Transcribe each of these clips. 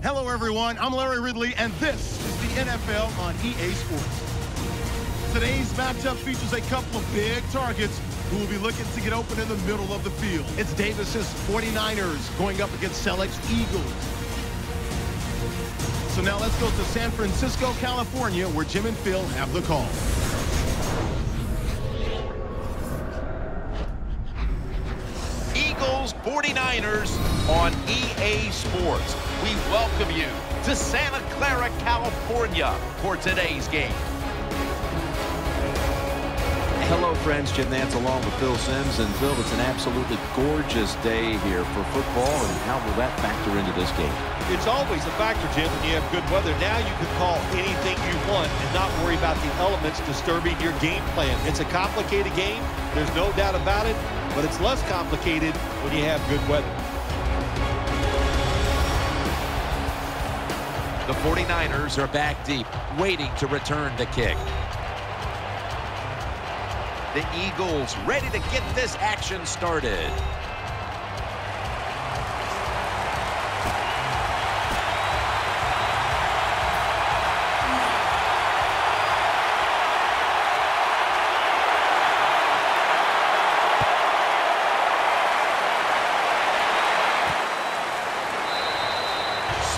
Hello, everyone. I'm Larry Ridley, and this is the NFL on EA Sports. Today's matchup features a couple of big targets who will be looking to get open in the middle of the field. It's Davis's 49ers going up against Select's Eagles. So now let's go to San Francisco, California, where Jim and Phil have the call. Eagles 49ers on EA Sports. We welcome you to Santa Clara, California for today's game. Hello, friends. Jim Nance along with Phil Simms. And Phil, it's an absolutely gorgeous day here for football. And how will that factor into this game? It's always a factor, Jim, when you have good weather. Now you can call anything you want and not worry about the elements disturbing your game plan. It's a complicated game. There's no doubt about it. But it's less complicated when you have good weather. The 49ers are back deep, waiting to return the kick. The Eagles ready to get this action started.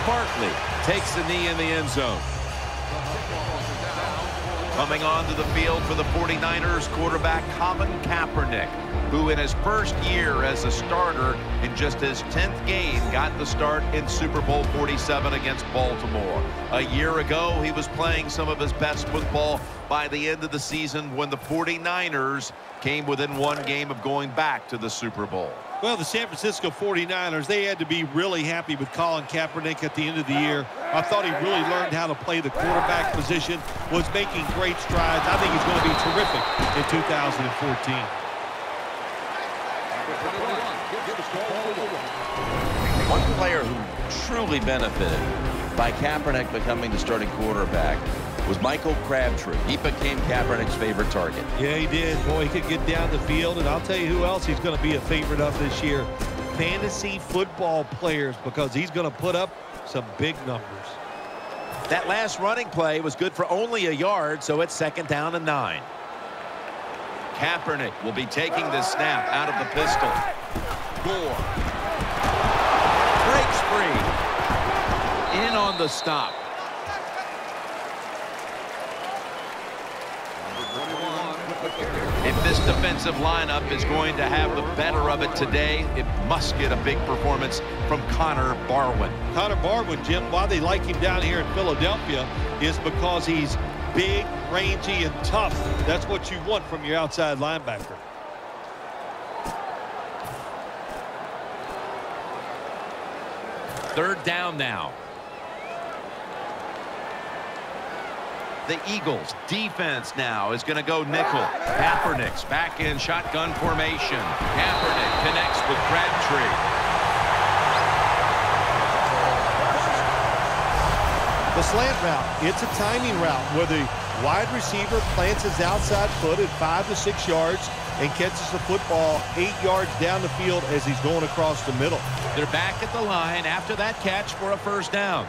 Smartly takes the knee in the end zone. Coming onto the field for the 49ers, quarterback Colin Kaepernick, who in his first year as a starter in just his 10th game got the start in Super Bowl 47 against Baltimore. A year ago, he was playing some of his best football by the end of the season when the 49ers came within one game of going back to the Super Bowl. Well, the San Francisco 49ers, they had to be really happy with Colin Kaepernick at the end of the year. I thought he really learned how to play the quarterback position, was making great strides. I think he's going to be terrific in 2014. One player who truly benefited by Kaepernick becoming the starting quarterback was Michael Crabtree. He became Kaepernick's favorite target. Yeah, he did. Boy, he could get down the field, and I'll tell you who else he's going to be a favorite of this year. Fantasy football players, because he's going to put up some big numbers. That last running play was good for only a yard, so it's 2nd down and 9. Kaepernick will be taking this snap out of the pistol. Gore breaks free. In on the stop. If this defensive lineup is going to have the better of it today, it must get a big performance from Connor Barwin. Connor Barwin, Jim, why they like him down here in Philadelphia is because he's big, rangy, and tough. That's what you want from your outside linebacker. Third down now. The Eagles defense now is going to go nickel. Kaepernick's back in shotgun formation. Kaepernick connects with Crabtree. The slant route, it's a timing route where the wide receiver plants his outside foot at 5 to 6 yards and catches the football 8 yards down the field as he's going across the middle. They're back at the line after that catch for a first down.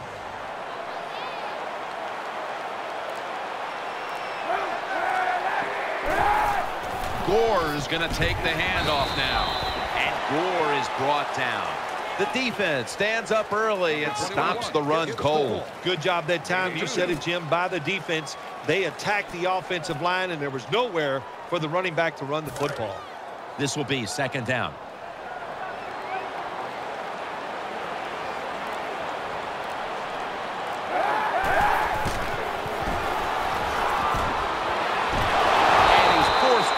Gore is going to take the handoff now. And Gore is brought down. The defense stands up early and stops the run cold. Good job that time. You said it, Jim, by the defense. They attacked the offensive line, and there was nowhere for the running back to run the football. This will be 2nd down.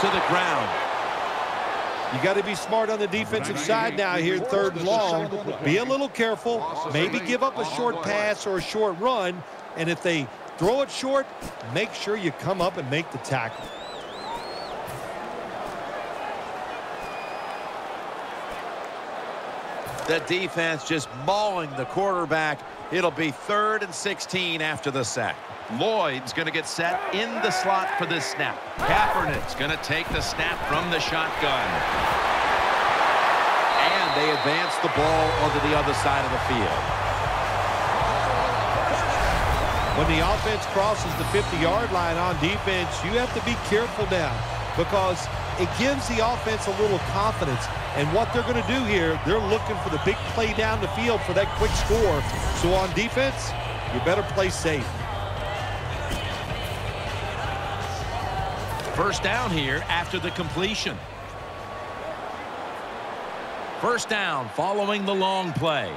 To the ground. You got to be smart on the defensive side now here, 3rd and long. Be a little careful. Maybe give up a short pass or a short run. And if they throw it short, make sure you come up and make the tackle. The defense just mauling the quarterback. It'll be 3rd and 16 after the sack. Lloyd's going to get set in the slot for this snap. Kaepernick's going to take the snap from the shotgun. And they advance the ball onto the other side of the field. When the offense crosses the 50-yard line on defense, you have to be careful now because it gives the offense a little confidence. And what they're going to do here, they're looking for the big play down the field for that quick score. So on defense, you better play safe. First down here after the completion. First down following the long play.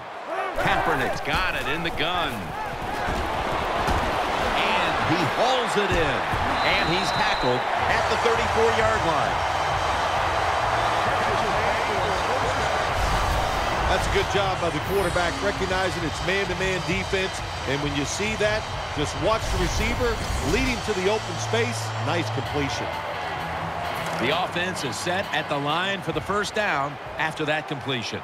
Kaepernick's got it in the gun. And he hauls it in. And he's tackled at the 34-yard line. That's a good job by the quarterback, recognizing it's man-to-man defense. And when you see that, just watch the receiver, lead him to the open space. Nice completion. The offense is set at the line for the first down after that completion.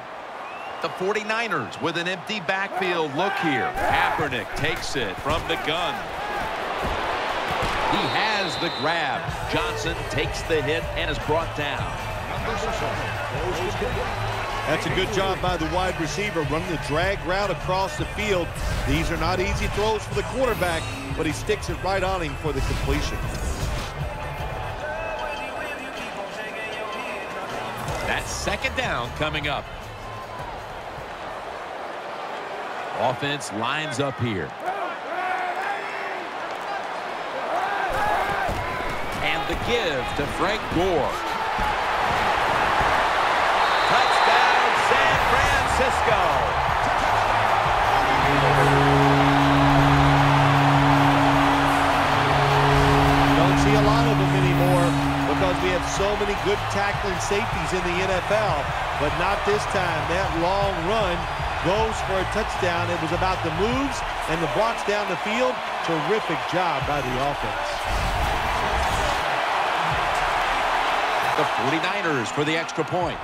The 49ers with an empty backfield look here. Kaepernick takes it from the gun. He has the grab. Johnson takes the hit and is brought down. That's a good job by the wide receiver, running the drag route across the field. These are not easy throws for the quarterback, but he sticks it right on him for the completion. That's second down coming up. Offense lines up here. And the give to Frank Gore. Touchdown, San Francisco. Don't see a lot of them anymore because we have so many good tackling safeties in the NFL, but not this time. That long run goes for a touchdown. It was about the moves and the blocks down the field. Terrific job by the offense. The 49ers for the extra point.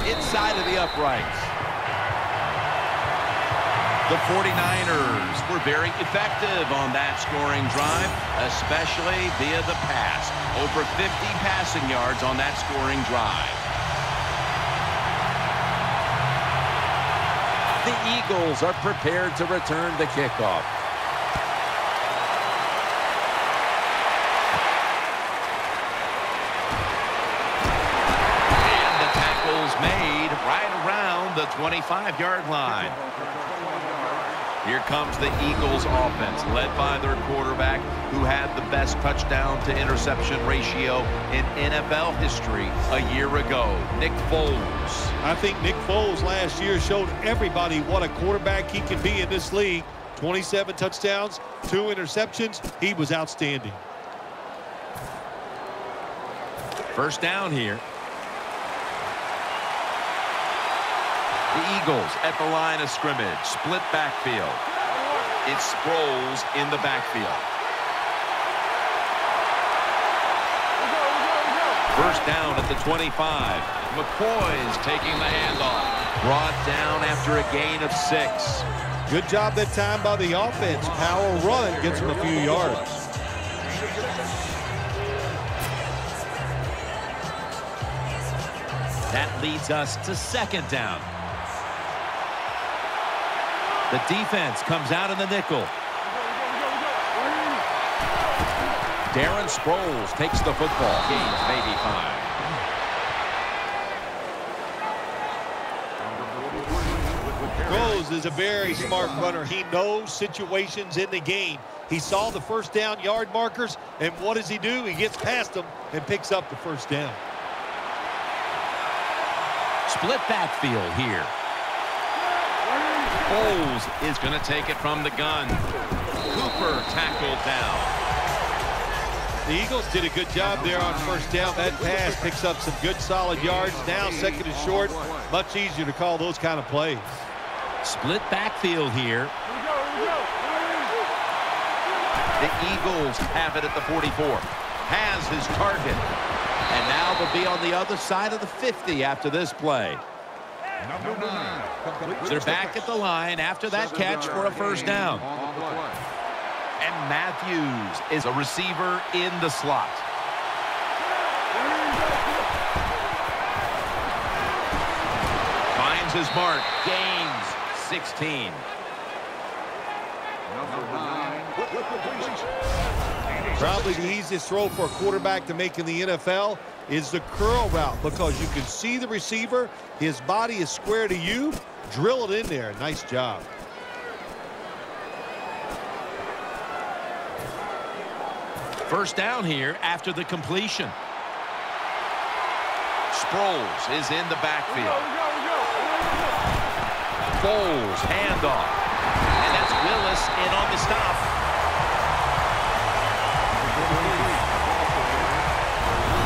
Inside of the uprights. The 49ers were very effective on that scoring drive, especially via the pass. Over 50 passing yards on that scoring drive. The Eagles are prepared to return the kickoff. And the tackle's made right around the 25-yard line. Here comes the Eagles offense, led by their quarterback, who had the best touchdown-to-interception ratio in NFL history a year ago, Nick Foles. I think Nick Foles last year showed everybody what a quarterback he can be in this league. 27 touchdowns, 2 interceptions. He was outstanding. First down here. The Eagles at the line of scrimmage, split backfield. It's Sproles in the backfield. First down at the 25. McCoy's taking the handoff. Brought down after a gain of 6. Good job that time by the offense. Power run gets him a few yards. That leads us to second down. The defense comes out in the nickel. Darren Sproles takes the football. Gains maybe 5. Sproles is a very smart runner. He knows situations in the game. He saw the first down yard markers, and what does he do? He gets past them and picks up the first down. Split backfield here. Foles is going to take it from the gun. Cooper tackled down. The Eagles did a good job there on first down. That pass picks up some good solid yards. Now second and short. Much easier to call those kind of plays. Split backfield here. The Eagles have it at the 44. Has his target. And now they'll be on the other side of the 50 after this play. They're back at the line after that catch for a first down. And Matthews is a receiver in the slot. Finds his mark. Gains 16. Probably the easiest throw for a quarterback to make in the NFL is the curl route, because you can see the receiver, his body is square to you, drill it in there. Nice job. First down here after the completion. Sproles is in the backfield. Foles, handoff. And that's Willis in on the stop.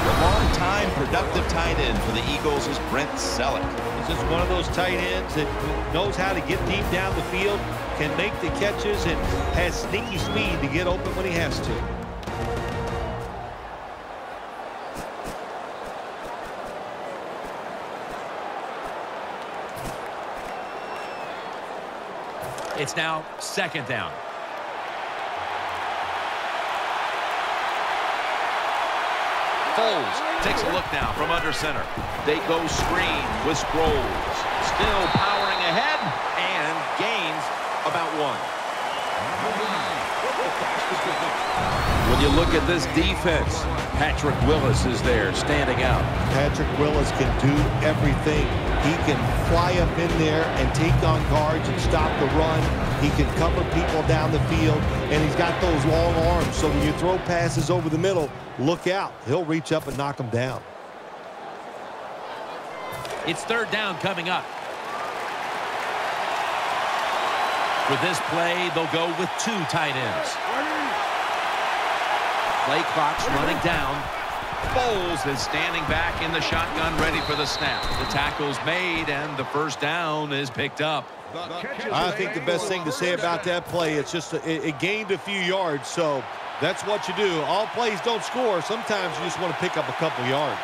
The long-time productive tight end for the Eagles is Brent Selleck. He's just one of those tight ends that knows how to get deep down the field, can make the catches, and has sneaky speed to get open when he has to. It's now second down. Foles takes a look now from under center. They go screen with Sproles. Still powering ahead and gains about 1. When you look at this defense, Patrick Willis is there standing out. Patrick Willis can do everything. He can fly up in there and take on guards and stop the run. He can cover people down the field, and he's got those long arms. So when you throw passes over the middle, look out. He'll reach up and knock them down. It's third down coming up. For this play, they'll go with 2 tight ends. Play clock's running down. Foles is standing back in the shotgun, ready for the snap. The tackle's made, and the first down is picked up. I think the best thing to say about that play, it's just it gained a few yards, so that's what you do. All plays don't score. Sometimes you just want to pick up a couple yards.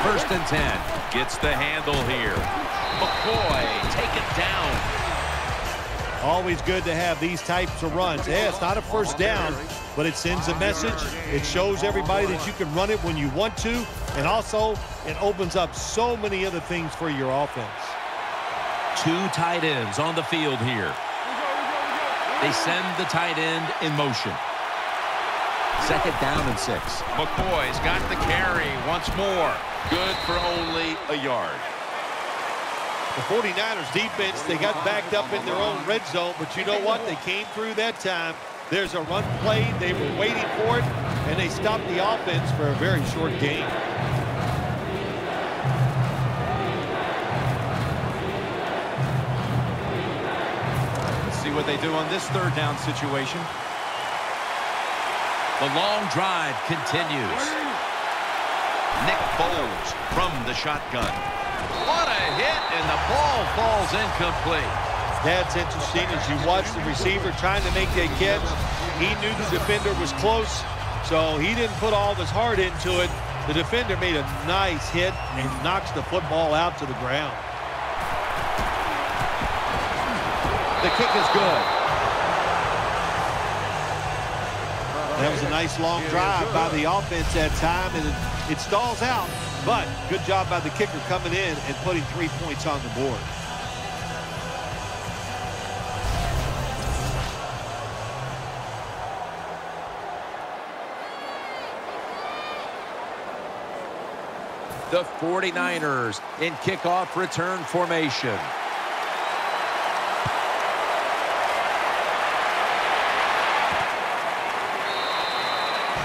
First and 10. Gets the handle here. McCoy taken down. Always good to have these types of runs. Yeah, it's not a first down, but it sends a message. It shows everybody that you can run it when you want to, and also it opens up so many other things for your offense. 2 tight ends on the field here. They send the tight end in motion. Second down and 6. McCoy's got the carry once more. Good for only a yard. The 49ers defense, they got backed up in their own red zone, but you know what? They came through that time. There's a run play. They were waiting for it, and they stopped the offense for a very short gain. Let's see what they do on this third down situation. The long drive continues. Nick Foles from the shotgun. What a hit, and the ball falls incomplete. That's interesting. As you watch the receiver trying to make that catch, he knew the defender was close, so he didn't put all of his heart into it. The defender made a nice hit and knocks the football out to the ground. The kick is good. That was a nice long drive by the offense that time, and it stalls out. But good job by the kicker coming in and putting 3 points on the board. The 49ers in kickoff return formation.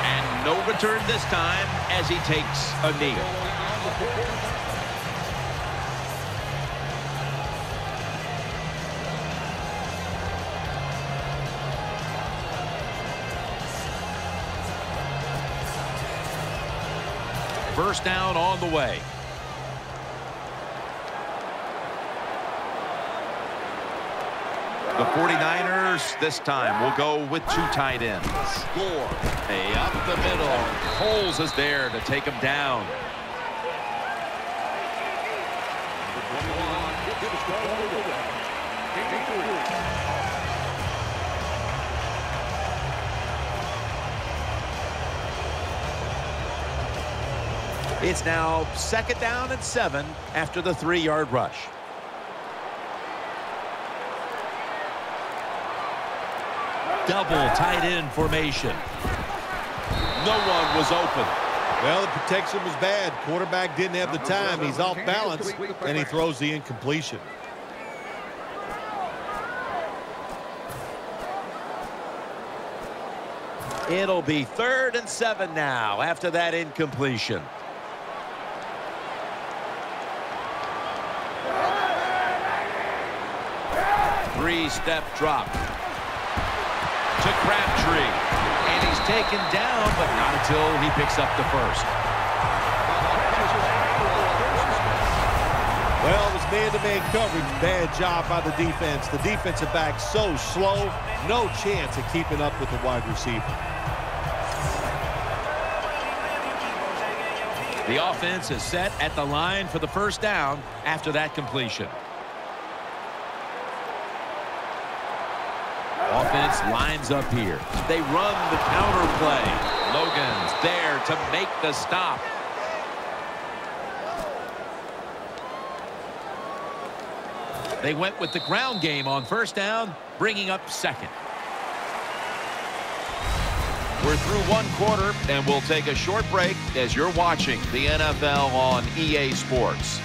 And no return this time as he takes a knee. First down on the way. The 49ers this time will go with 2 tight ends. Gore, up the middle. Foles is there to take him down. It's now second down and 7 after the 3-yard rush. Double tight end formation. No one was open. Well, the protection was bad. Quarterback didn't have the time. He's off balance, and he throws the incompletion. It'll be 3rd and 7 now after that incompletion. Three-step drop to Crabtree. And he's taken down, but not until he picks up the first. Well, it was man-to-man coverage. Bad job by the defense. The defensive back so slow, no chance of keeping up with the wide receiver. The offense is set at the line for the first down after that completion. Offense lines up here. They run the counter play. Logan's there to make the stop. They went with the ground game on first down, bringing up second. We're through one quarter, and we'll take a short break as you're watching the NFL on EA Sports.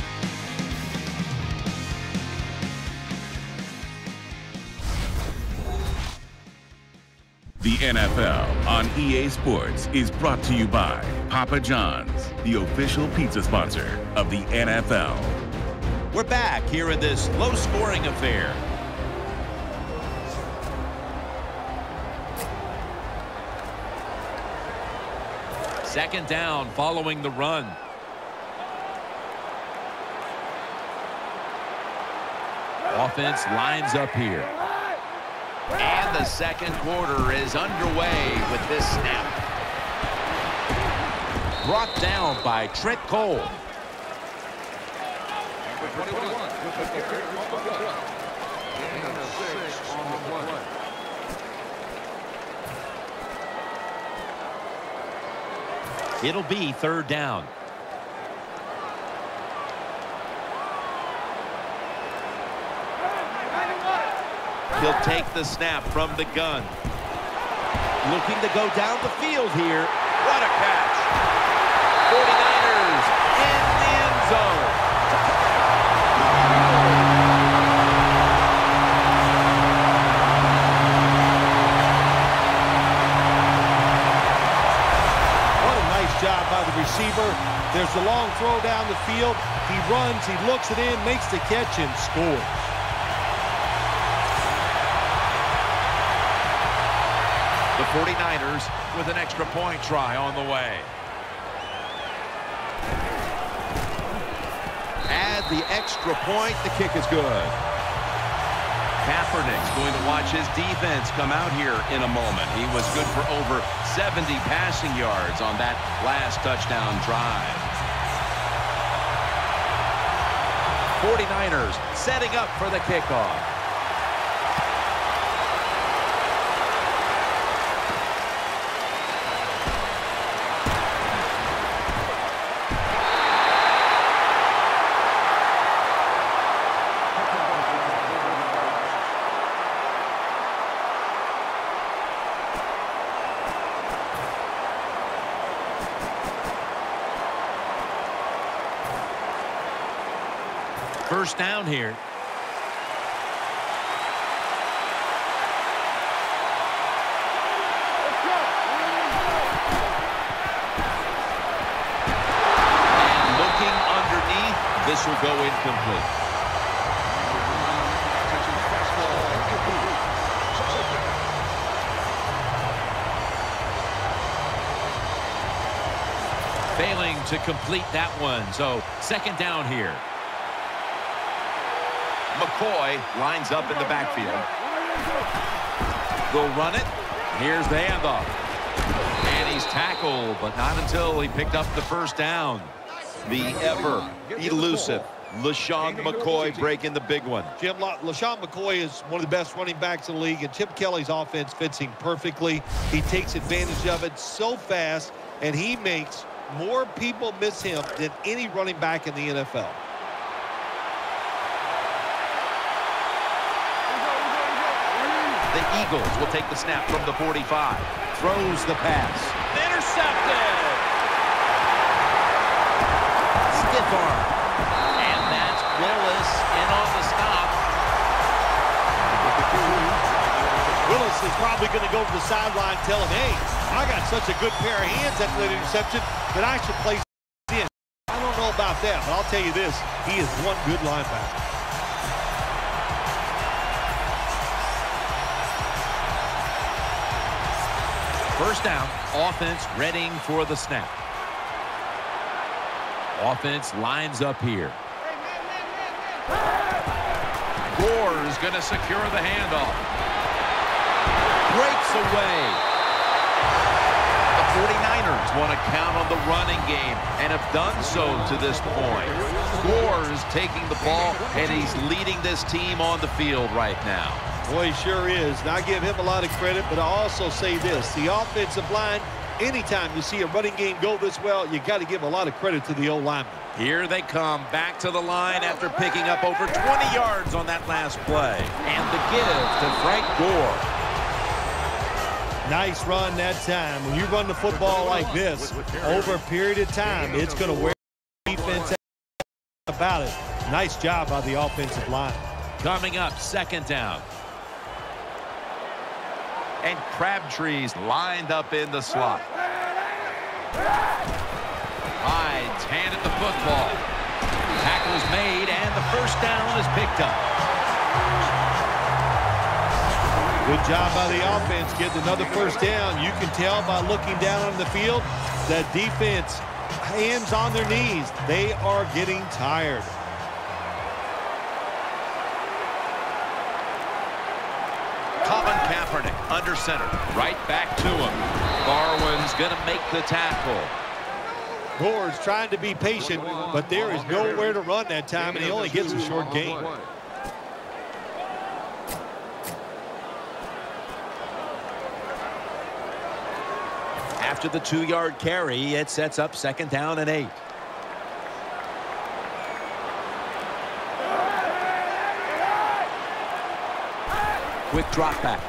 The NFL on EA Sports is brought to you by Papa John's, the official pizza sponsor of the NFL. We're back here in this low-scoring affair. Second down following the run. Offense lines up here. And the second quarter is underway with this snap. Brought down by Trent Cole. It'll be 3rd down. He'll take the snap from the gun. Looking to go down the field here. What a catch. 49ers in the end zone. What a nice job by the receiver. There's the long throw down the field. He runs, he looks it in, makes the catch, and scores. The 49ers with an extra point try on the way. Add the extra point. The kick is good. Kaepernick's going to watch his defense come out here in a moment. He was good for over 70 passing yards on that last touchdown drive. 49ers setting up for the kickoff. First down here. And looking underneath, this will go incomplete. Failing to complete that one. So second down here. McCoy lines up in the backfield. They'll run it. Here's the handoff. And he's tackled, but not until he picked up the first down. The ever elusive LaShawn McCoy breaking the big one. Jim, LaShawn McCoy is one of the best running backs in the league, and Chip Kelly's offense fits him perfectly. He takes advantage of it so fast, and he makes more people miss him than any running back in the NFL. They Eagles will take the snap from the 45. Throws the pass. Intercepted. Stiff arm. And that's Willis in on the stop. Willis is probably going to go to the sideline and tell him, hey, I got such a good pair of hands after that interception that I should play in. I don't know about that, but I'll tell you this, he is one good linebacker. First down, offense readying for the snap. Offense lines up here. Gore is going to secure the handoff. Breaks away. The 49ers want to count on the running game and have done so to this point. Gore is taking the ball, and he's leading this team on the field right now. Boy, he sure is. And I give him a lot of credit, but I also say this. The offensive line, anytime you see a running game go this well, you got to give a lot of credit to the O-lineman. Here they come back to the line after picking up over 20 yards on that last play. And the give to Frank Gore. Nice run that time. When you run the football like this, over a period of time, it's going to wear the defense about it. Nice job by the offensive line. Coming up, second down. And Crabtree's lined up in the slot. Hyde's handed the football. Tackle's made, and the first down is picked up. Good job by the offense getting another first down. You can tell by looking down on the field that defense, hands on their knees. They are getting tired. Kaepernick under center. Right back to him. Barwin's going to make the tackle. Gore's trying to be patient, but there is nowhere to run that time, and he only gets a short gain. After the 2-yard carry, it sets up second down and 8. Quick drop back.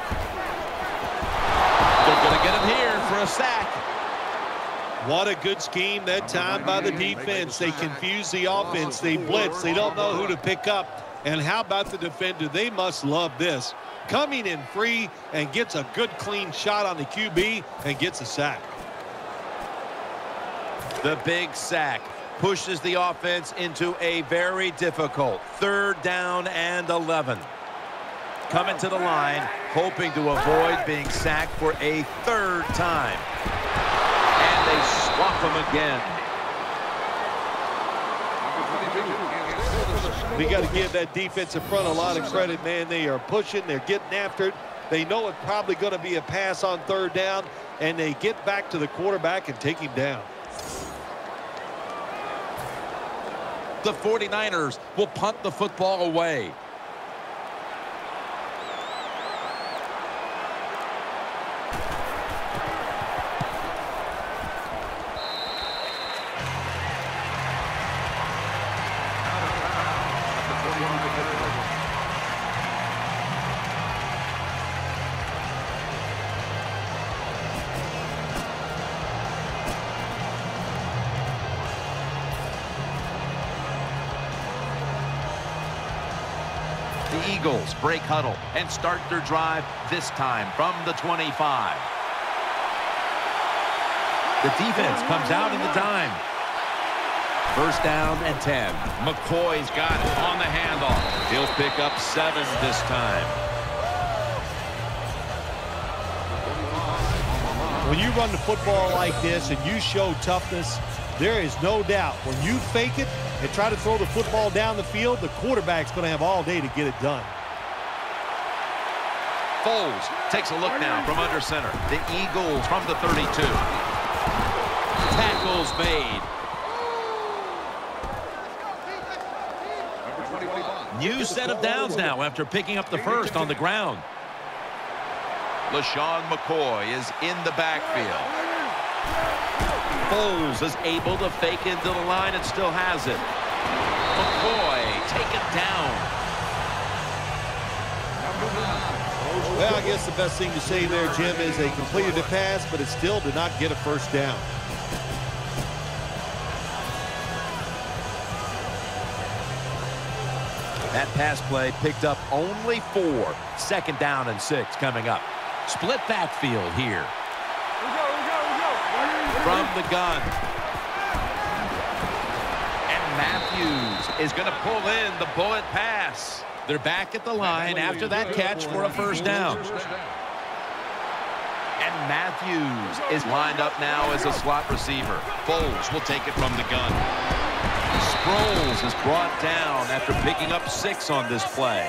They're going to get him here for a sack. What a good scheme that time by the defense. They confuse the offense. They blitz. They don't know who to pick up. And how about the defender? They must love this. Coming in free and gets a good clean shot on the QB and gets a sack. The big sack pushes the offense into a very difficult 3rd down and 11. Coming to the line, hoping to avoid being sacked for a 3rd time. And they swap him again. We got to give that defensive front a lot of credit, man. They are pushing. They're getting after it. They know it's probably going to be a pass on 3rd down, and they get back to the quarterback and take him down. The 49ers will punt the football away. The Eagles break huddle and start their drive, this time from the 25. The defense comes out in the dime. First down and 10. McCoy's got it on the handoff. He'll pick up 7 this time. When you run the football like this and you show toughness, there is no doubt when you fake it and try to throw the football down the field, the quarterback's going to have all day to get it done. Foles takes a look now from under center. The Eagles from the 32. Tackles made. New set of downs now after picking up the first on the ground. LaShawn McCoy is in the backfield. Foles is able to fake into the line and still has it. McCoy taken down. Well, I guess the best thing to say there, Jim, is they completed the pass, but it still did not get a first down. That pass play picked up only 4. 2nd down and 6 coming up. Split backfield here. From the gun. And Matthews is going to pull in the bullet pass. They're back at the line after that catch for a first down. And Matthews is lined up now as a slot receiver. Foles will take it from the gun. Sproles is brought down after picking up 6 on this play.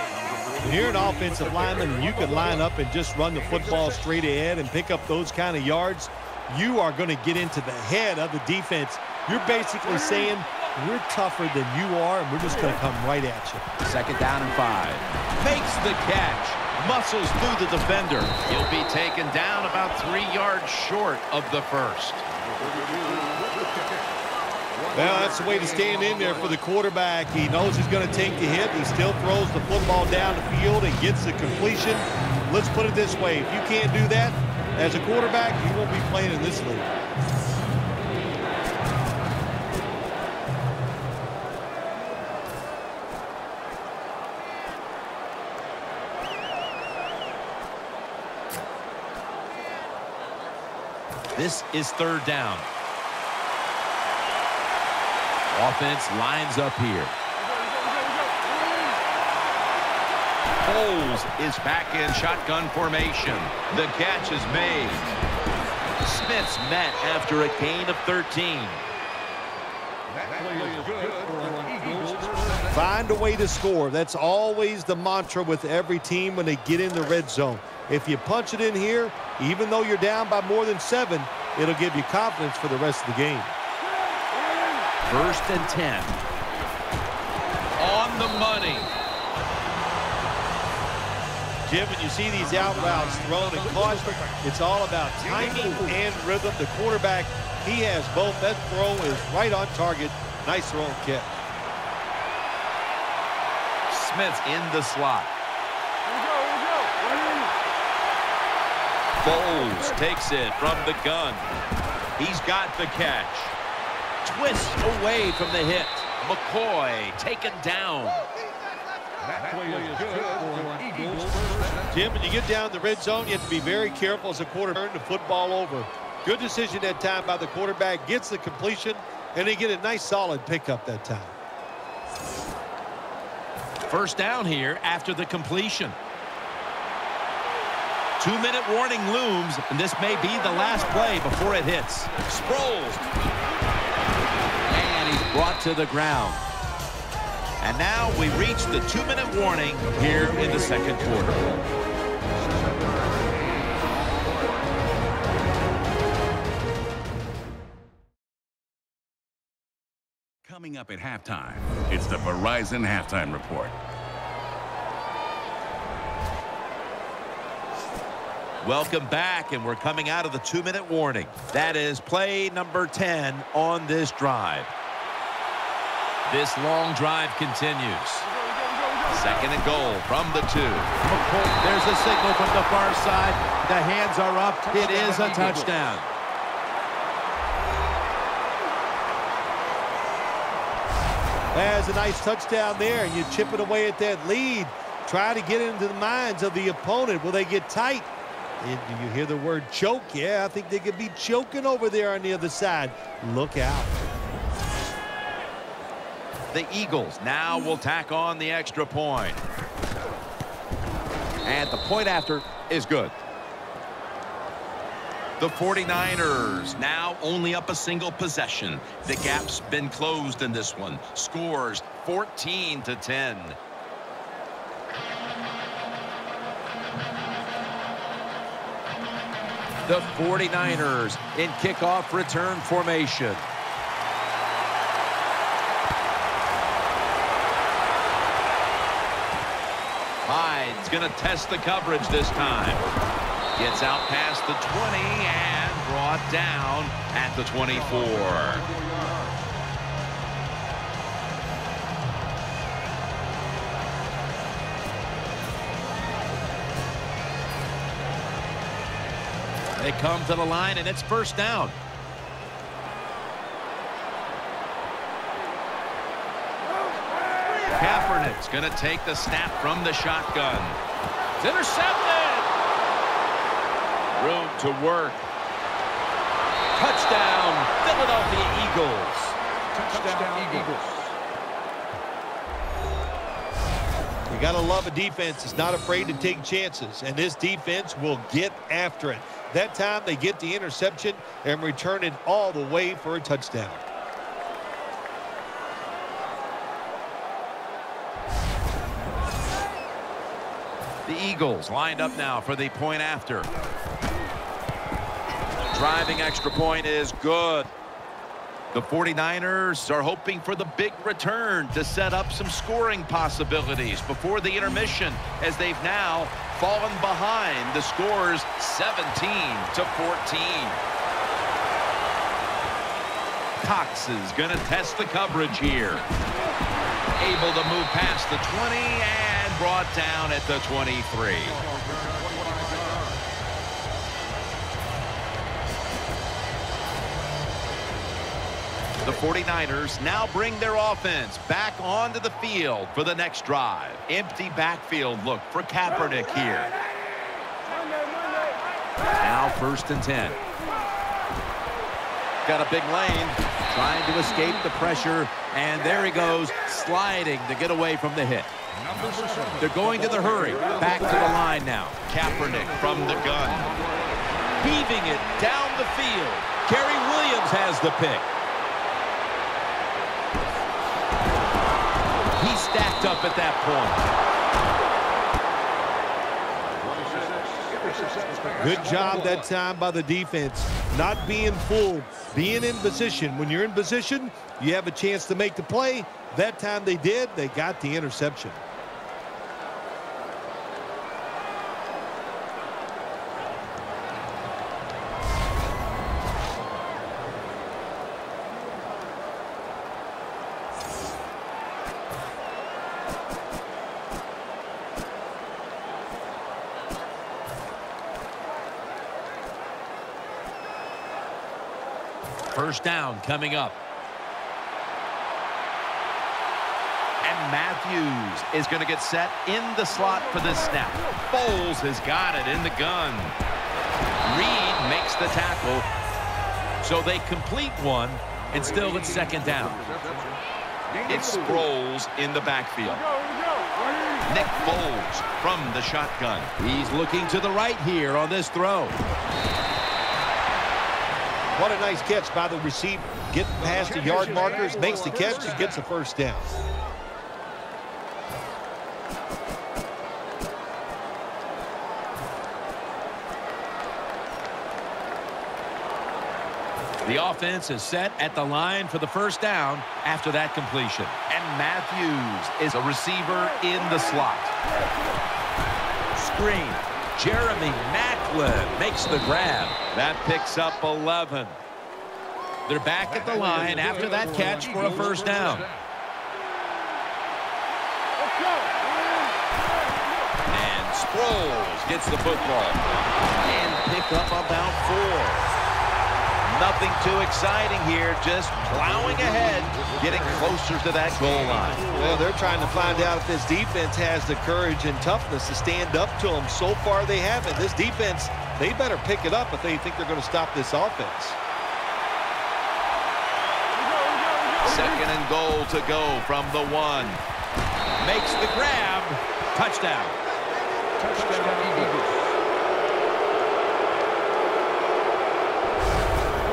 When you're an offensive lineman and you can line up and just run the football straight ahead and pick up those kind of yards, you are going to get into the head of the defense. You're basically saying, we're tougher than you are, and we're just going to come right at you. 2nd down and 5. Makes the catch. Muscles through the defender. He'll be taken down about 3 yards short of the first. Well, that's the way to stand in there for the quarterback. He knows he's going to take the hit. He still throws the football down the field and gets the completion. Let's put it this way. If you can't do that as a quarterback, you won't be playing in this league. This is 3rd down. Offense lines up here. Foles is back in shotgun formation. The catch is made. Smith's met after a gain of 13. Find a way to score. That's always the mantra with every team when they get in the red zone. If you punch it in here, even though you're down by more than 7, it'll give you confidence for the rest of the game. 1st and 10. On the money. Jim, when you see these out routes thrown and caught, it's all about timing and rhythm. The quarterback, he has both. That throw is right on target. Nice throw and catch. Smith's in the slot. Foles takes it from the gun. He's got the catch. Twists away from the hit. McCoy taken down. Jim, when you get down the red zone, you have to be very careful as a quarterback. Turn the football over. Good decision that time by the quarterback. Gets the completion, and they get a nice solid pickup that time. 1st down here after the completion. 2-minute warning looms, and this may be the last play before it hits. Sproles. And he's brought to the ground. And now we reach the 2-minute warning here in the 2nd quarter. Coming up at halftime, it's the Verizon Halftime Report. Welcome back, and we're coming out of the 2-minute warning. That is play number 10 on this drive. This long drive continues. 2nd and goal from the 2. There's a signal from the far side. The hands are up. It is a touchdown. There's a nice touchdown there, and you chip it away at that lead. Try to get into the minds of the opponent. Will they get tight? Do you hear the word choke? Yeah, I think they could be choking over there on the other side. Look out. The Eagles now will tack on the extra point. And the point after is good. The 49ers now only up a single possession. The gap's been closed in this one. Scores 14-10. The 49ers in kickoff return formation. Hyde's going to test the coverage this time. Gets out past the 20 and brought down at the 24. They come to the line, and it's first down. Kaepernick's going to take the snap from the shotgun. It's intercepted. Room to work. Touchdown, Philadelphia Eagles. Touchdown, Eagles. You got to love a defense that's not afraid to take chances, and this defense will get after it. That time they get the interception and return it all the way for a touchdown. The Eagles lined up now for the point after. Driving extra point is good. The 49ers are hoping for the big return to set up some scoring possibilities before the intermission, as they've now fallen behind. The score's 17-14. Cox is going to test the coverage here. Able to move past the 20 and brought down at the 23. The 49ers now bring their offense back onto the field for the next drive. Empty backfield look for Kaepernick here. Now 1st and 10. Got a big lane, trying to escape the pressure, and there he goes, sliding to get away from the hit. They're going to the hurry. Back to the line now. Kaepernick from the gun. Heaving it down the field. Gary Williams has the pick. He stacked up at that point. Good job that time by the defense. Not being fooled, being in position. When you're in position, you have a chance to make the play. That time they did. They got the interception. First down coming up. And Matthews is going to get set in the slot for this snap. Foles has got it in the gun. Reed makes the tackle. So they complete one, and still it's 2nd down. It's Sproles in the backfield. Nick Foles from the shotgun. He's looking to the right here on this throw. What a nice catch by the receiver. Getting past the yard markers, makes the catch, and gets a first down. The offense is set at the line for the first down after that completion. And Matthews is a receiver in the slot. Screen. Jeremy Maclin makes the grab. That picks up 11. They're back at the line after that catch for a first down. And Sproles gets the football. And pick up about 4. Nothing too exciting here, just plowing ahead, getting closer to that goal line. Well, they're trying to find out if this defense has the courage and toughness to stand up to them. So far, they haven't. This defense, they better pick it up if they think they're going to stop this offense. 2nd and goal to go from the 1. Makes the grab. Touchdown. Touchdown, Eagles.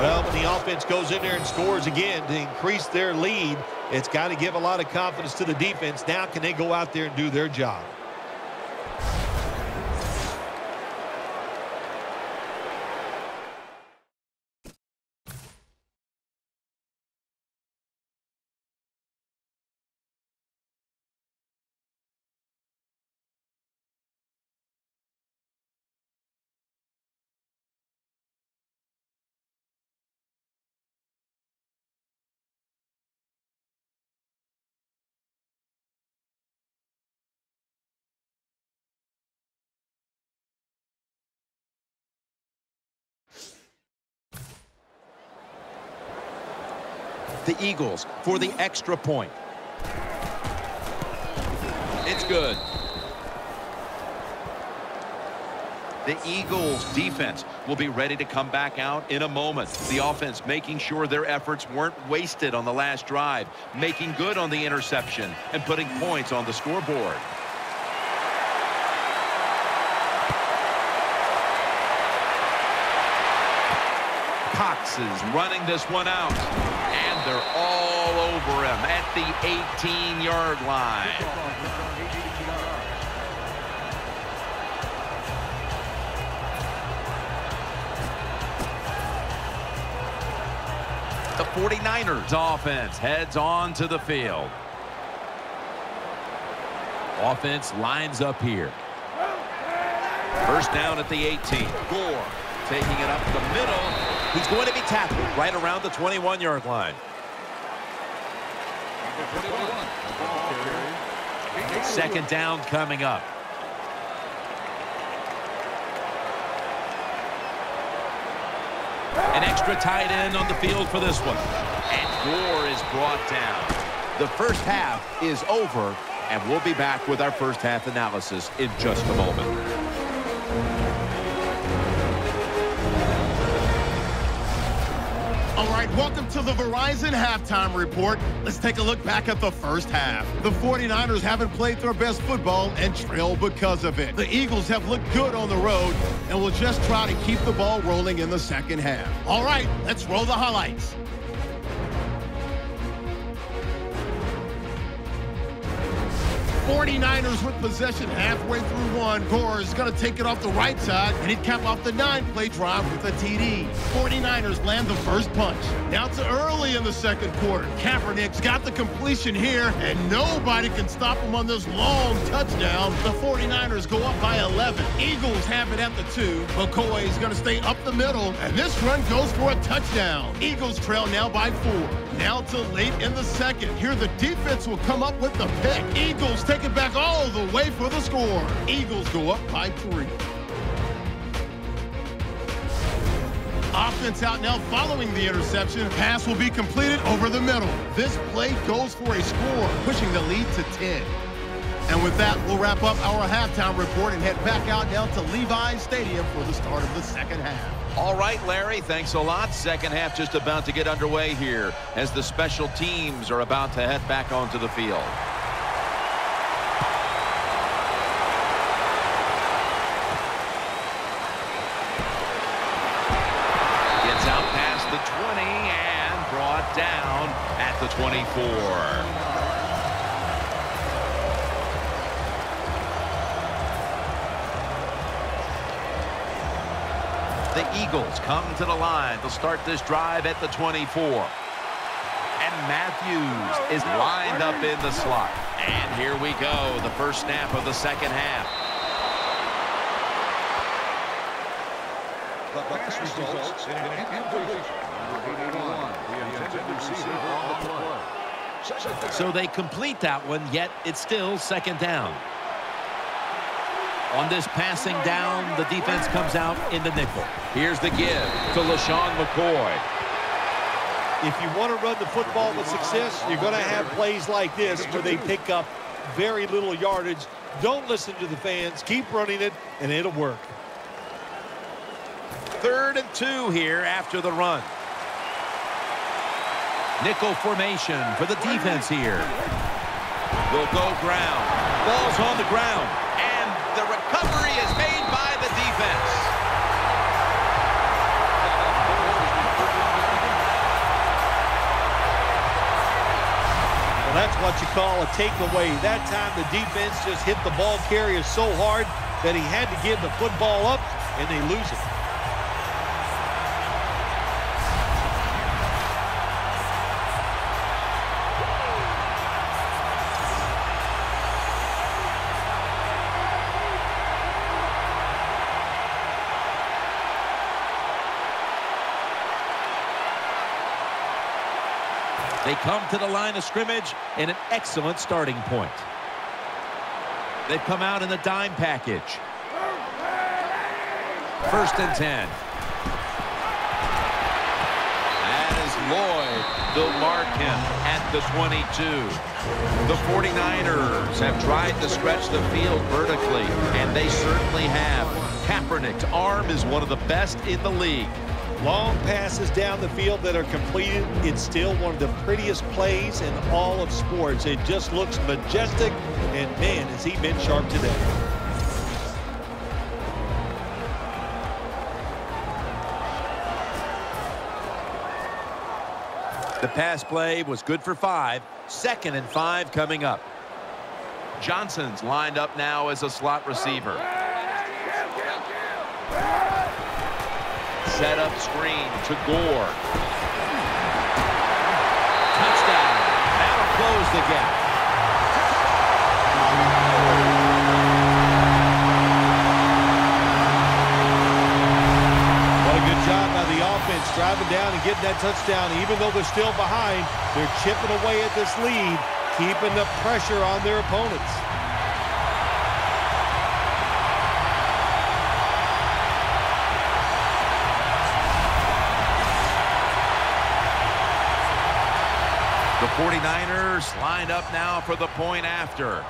Well, when the offense goes in there and scores again to increase their lead, it's got to give a lot of confidence to the defense. Now can they go out there and do their job? The Eagles for the extra point. It's good. The Eagles defense will be ready to come back out in a moment. The offense making sure their efforts weren't wasted on the last drive, making good on the interception, and putting points on the scoreboard. Cox is running this one out, and they're all over him at the 18-yard line. The 49ers offense heads on to the field. Offense lines up here. First down at the 18. Gore taking it up the middle. He's going to be tackled right around the 21-yard line. Second down coming up. An extra tight end on the field for this one. And Gore is brought down. The first half is over, and we'll be back with our first half analysis in just a moment. All right, welcome to the Verizon Halftime Report. Let's take a look back at the first half. The 49ers haven't played their best football and trail because of it. The Eagles have looked good on the road and will just try to keep the ball rolling in the second half. All right, let's roll the highlights. 49ers with possession halfway through one. Gore is going to take it off the right side, and he'd cap off the 9-play drive with a TD. 49ers land the first punch. Now to early in the second quarter. Kaepernick's got the completion here, and nobody can stop him on this long touchdown. The 49ers go up by 11. Eagles have it at the 2. McCoy is going to stay up the middle, and this run goes for a touchdown. Eagles trail now by 4. Now to late in the second. Here the defense will come up with the pick. Eagles take it back all the way for the score. Eagles go up by 3. Offense out now following the interception. Pass will be completed over the middle. This play goes for a score, pushing the lead to 10. And with that, we'll wrap up our halftime report and head back out now to Levi's Stadium for the start of the second half. All right, Larry, thanks a lot. Second half just about to get underway here as the special teams are about to head back onto the field. Gets out past the 20 and brought down at the 24. The Eagles come to the line to start this drive at the 24. And Matthews is lined up in the slot. And here we go, the first snap of the second half. The pass results in an incompletion. So they complete that one, yet it's still second down. On this passing down, the defense comes out in the nickel. Here's the give to LaShawn McCoy. If you want to run the football with success, you're going to have plays like this where they pick up very little yardage. Don't listen to the fans. Keep running it, and it'll work. 3rd and 2 here after the run. Nickel formation for the defense here. Will go ground. Ball's on the ground. The recovery is made by the defense. Well, that's what you call a takeaway. That time the defense just hit the ball carrier so hard that he had to give the football up, and they lose it. They come to the line of scrimmage in an excellent starting point. They've come out in the dime package. 1st and 10. That is Lloyd. They'll mark him at the 22. The 49ers have tried to stretch the field vertically, and they certainly have. Kaepernick's arm is one of the best in the league. Long passes down the field that are completed. It's still one of the prettiest plays in all of sports. It just looks majestic, and man, has he been sharp today. The pass play was good for 5. 2nd and 5 coming up. Johnson's lined up now as a slot receiver. Set up screen to Gore. Touchdown. That'll close the gap. What a good job by the offense driving down and getting that touchdown. Even though they're still behind, they're chipping away at this lead, keeping the pressure on their opponents. The 49ers lined up now for the point after.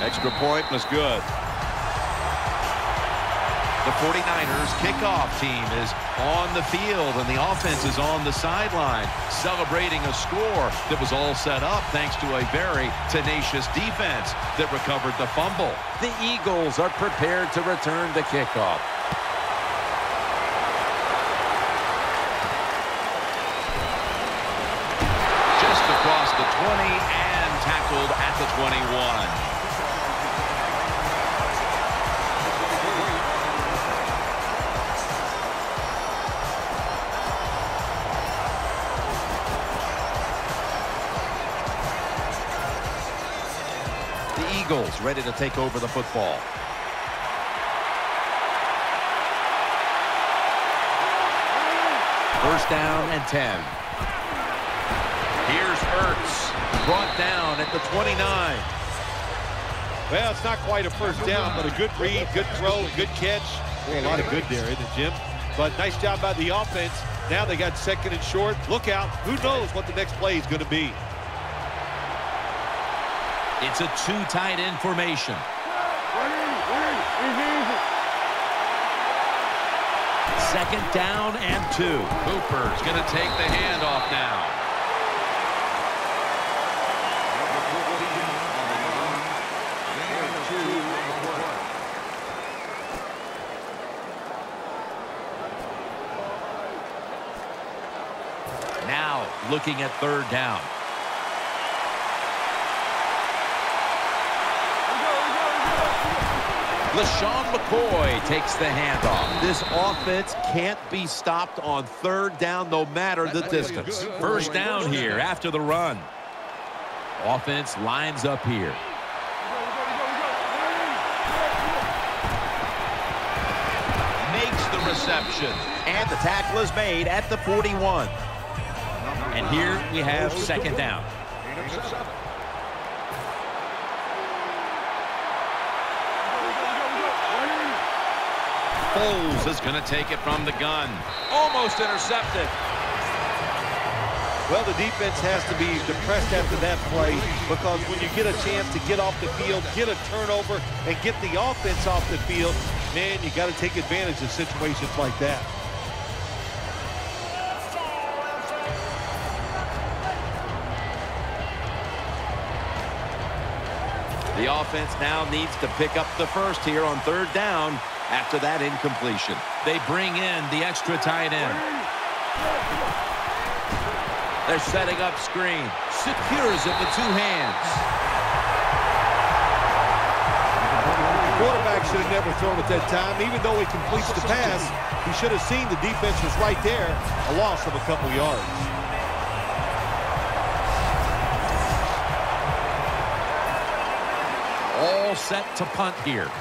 Extra point was good. The 49ers kickoff team is on the field, and the offense is on the sideline celebrating a score that was all set up thanks to a very tenacious defense that recovered the fumble. The Eagles are prepared to return the kickoff. Just across the 20 and tackled at the 21. Eagles ready to take over the football. First down and 10. Here's Ertz, brought down at the 29. Well, it's not quite a first down, but a good read, good throw, good catch. Well, a lot of good there, isn't it, Jim? But nice job by the offense. Now they got 2nd and short. Look out. Who knows what the next play is going to be? It's a 2 tight end formation. Second down and 2. Cooper's going to take the handoff now. Now looking at 3rd down. LaShawn McCoy takes the handoff. This offense can't be stopped on 3rd down no matter the distance. First down here after the run. Offense lines up here. Makes the reception. And the tackle is made at the 41. And here we have 2nd down. Foles is going to take it from the gun. Almost intercepted. Well, the defense has to be depressed after that play, because when you get a chance to get off the field, get a turnover, and get the offense off the field, man, you got to take advantage of situations like that. The offense now needs to pick up the first here on 3rd down after that incompletion. They bring in the extra tight end. They're setting up screen. Secures it with 2 hands. The quarterback should have never thrown at that time. Even though he completes the pass, he should have seen the defense was right there. A loss of a couple yards. All set to punt here.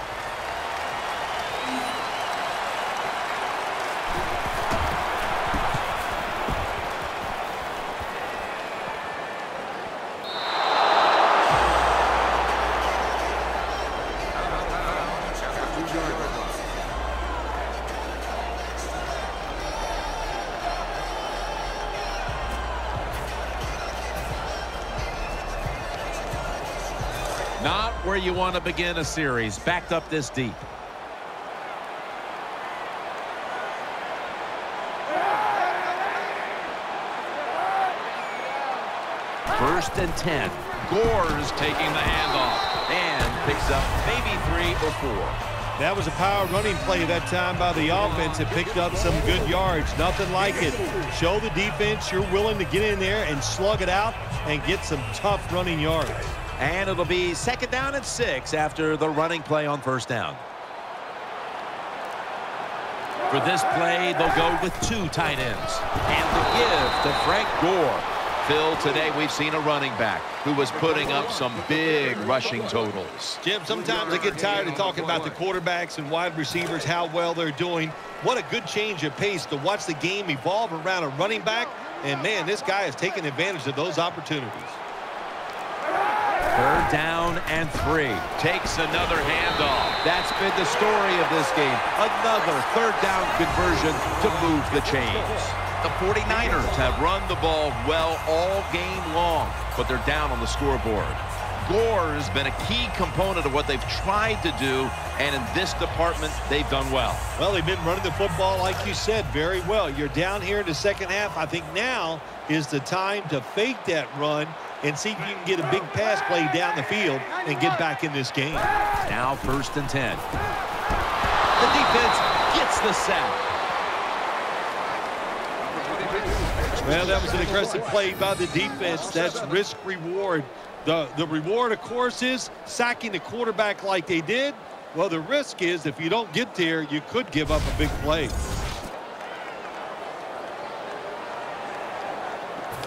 Not where you want to begin a series, backed up this deep. First and 10. Gore's taking the handoff and picks up maybe 3 or 4. That was a power running play that time by the offense. It picked up some good yards. Nothing like it. Show the defense you're willing to get in there and slug it out and get some tough running yards. And it'll be 2nd down and 6 after the running play on 1st down. For this play, they'll go with 2 tight ends. And the give to Frank Gore. Phil, today we've seen a running back who was putting up some big rushing totals. Jim, sometimes I get tired of talking about the quarterbacks and wide receivers, how well they're doing. What a good change of pace to watch the game evolve around a running back. And, man, this guy is taking advantage of those opportunities. 3rd down and 3. Takes another handoff. That's been the story of this game. Another 3rd down conversion to move the chains. The 49ers have run the ball well all game long, but they're down on the scoreboard. Gore has been a key component of what they've tried to do, and in this department, they've done well. Well, they've been running the football, like you said, very well. You're down here in the 2nd half. I think now is the time to fake that run and see if you can get a big pass play down the field and get back in this game. Now 1st and 10. The defense gets the sack. Well, that was an aggressive play by the defense. That's risk-reward. The reward, of course, is sacking the quarterback like they did. Well, the risk is if you don't get there, you could give up a big play.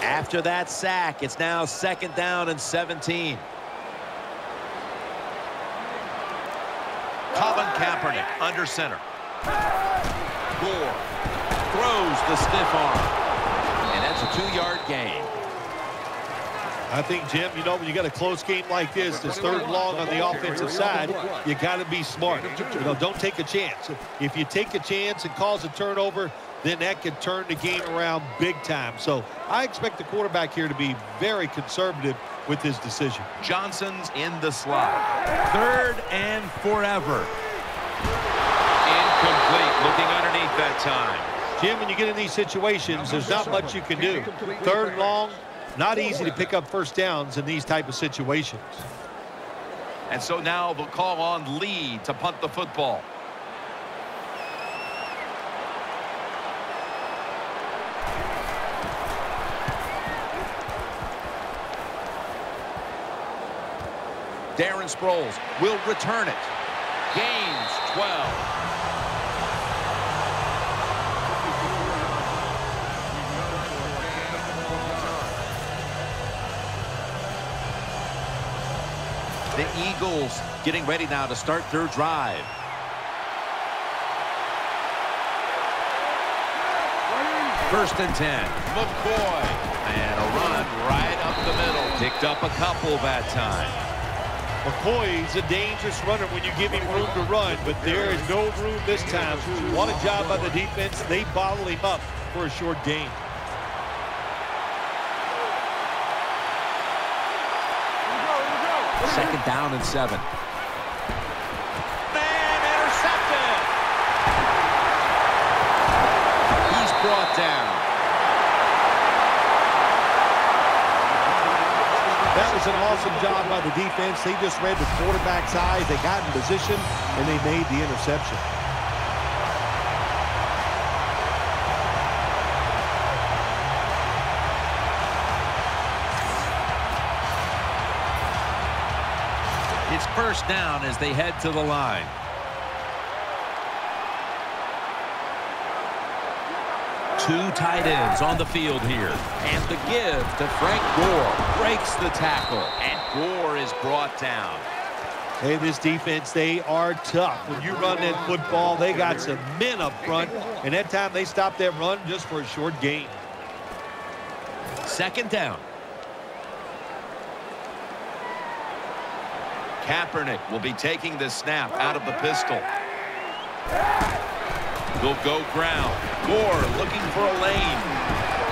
After that sack, it's now 2nd down and 17. Colin Kaepernick under center. Gore throws the stiff arm. And that's a 2-yard gain. I think, Jim, you know, when you got a close game like this, this 3rd long on the offensive side, you got to be smart. You know, don't take a chance. If you take a chance and cause a turnover, then that could turn the game around big time. So I expect the quarterback here to be very conservative with his decision. Johnson's in the slot. 3rd and forever. Incomplete. Looking underneath that time. Jim, when you get in these situations, there's not much you can do. 3rd long, not easy to pick up 1st downs in these type of situations. And so now they'll call on Lee to punt the football. Darren Sproles will return it. Gains 12. The Eagles getting ready now to start their drive. First and 10. McCoy. And a run right up the middle. Picked up a couple that time. McCoy's a dangerous runner when you give him room to run, but there is no room this time. What a job by the defense. They bottle him up for a short gain. Second down and 7. Man, intercepted. He's brought down. That was an awesome job by the defense. They just read the quarterback's eyes. They got in position, and they made the interception. It's first down as they head to the line. Two tight ends on the field here. And the give to Frank Gore. Breaks the tackle. And Gore is brought down. Hey, this defense, they are tough. When you run that football, they got some men up front. And that time they stopped that run just for a short gain. Second down. Kaepernick will be taking the snap out of the pistol. They'll go ground. Gore looking for a lane.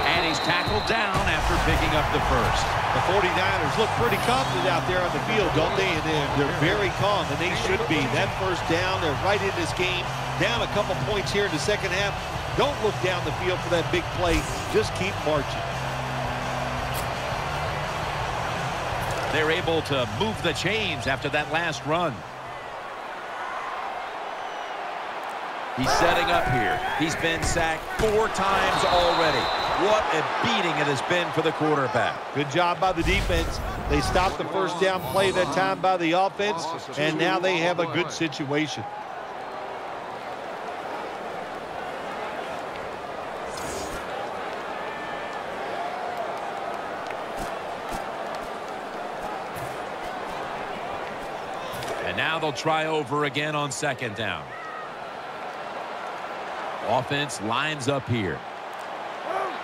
And he's tackled down after picking up the first. The 49ers look pretty confident out there on the field, don't they? And they're very calm, and they should be. That first down, they're right in this game. Down a couple points here in the second half. Don't look down the field for that big play. Just keep marching. They're able to move the chains after that last run. He's setting up here. He's been sacked 4 times already. What a beating it has been for the quarterback. Good job by the defense. They stopped the first down play that time by the offense, and now they have a good situation. And now they'll try over again on second down. Offense lines up here.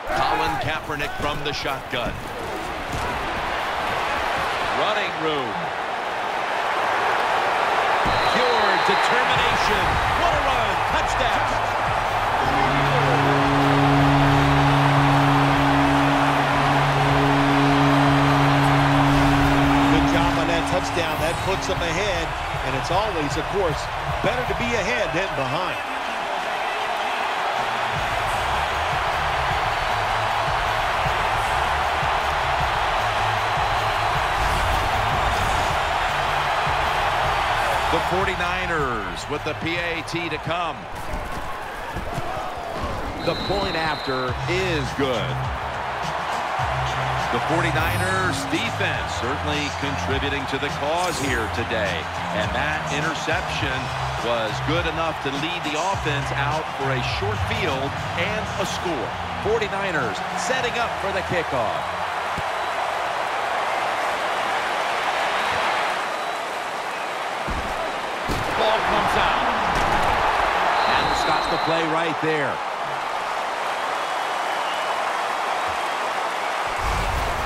Colin Kaepernick from the shotgun. Running room. Pure determination. What a run. Touchdown. Good job on that touchdown. That puts them ahead, and it's always, of course, better to be ahead than behind. The 49ers with the PAT to come. The point after is good. The 49ers defense certainly contributing to the cause here today. And that interception was good enough to lead the offense out for a short field and a score. 49ers setting up for the kickoff. Ball comes out. And stops the play right there.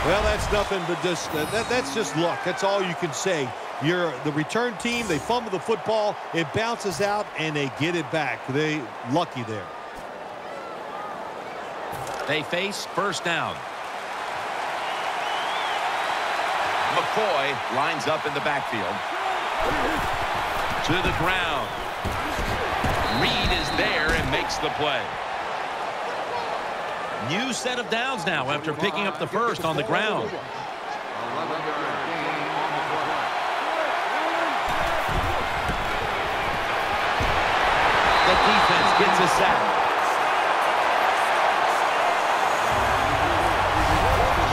Well, that's nothing but just that's just luck. That's all you can say. You're the return team. They fumble the football. It bounces out, and they get it back. They lucky there. They face first down. McCoy lines up in the backfield. To the ground. Reed is there and makes the play. New set of downs now after picking up the first on the ground. The defense gets a sack.